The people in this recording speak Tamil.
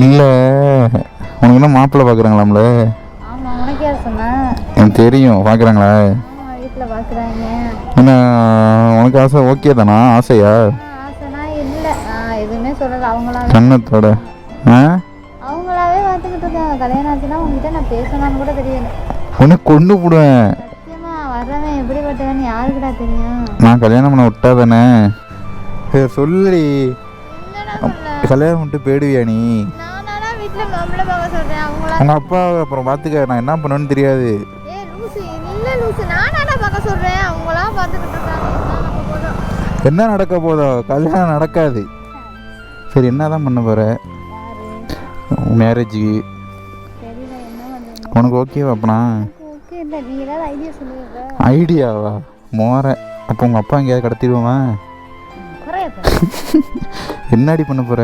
இல்லை உனக்கு என்ன மாப்பிள்ளை பார்க்குறாங்களாம்ல? ஆமாம், உனக்கு யார் சொன்னா? எனக்கு தெரியும், பார்க்குறாங்களா? வீட்டில் பார்க்குறாங்க. என்ன உனக்கு ஆசை ஓகே தானா? ஆசையா? ஆசைனா இல்லை, எதுவுமே சொல்லலை. கண்ணத்தோட அவங்களாவே பார்த்துக்கிட்டு இருக்காங்க. கல்யாணம் ஆச்சுன்னா உங்ககிட்ட நான் பேசணும்னு கூட தெரியல. உனக்கு கொண்டு போடுவேன் சத்தியமா. வர்றவன் எப்படிப்பட்டவன்னு யாருக்குடா தெரியும்? நான் கல்யாணம் பண்ண விட்டா தானே. சொல்லி என்னடா சொல்ல? கல்யாணம் பண்ணிட்டு போயிடுவியா நீ? நானா வீட்டில் மாப்பிள்ளை பார்க்க சொல்கிறேன். அவங்களா உங்கள் அப்பா அப்புறம் பார்த்துக்க, நான் என்ன பண்ணுவேன்னு தெரியாது. லூசு இல்லை லூசு, நானாடா பார்க்க சொல்கிறேன். அவங்களா பார்த்துக்கிட்டு இருக்காங்க. நம்ம போதும். என்ன நடக்க போதோ? கல்யாணம் நடக்காது. சரி, என்ன தான் பண்ண போகிற மேரேஜுக்கு? தெரியல என்ன பண்ணுறீங்க. உனக்கு ஓகேவா? அப்பனா ஓகே இல்லை, நீங்கள் ஏதாவது ஐடியா சொல்லுவீங்க. ஐடியாவா? மோற அப்போ உங்கள் அப்பா எங்கேயாவது கடத்திடுவோமா? குறையப்ப என்னடி பண்ண போகிற?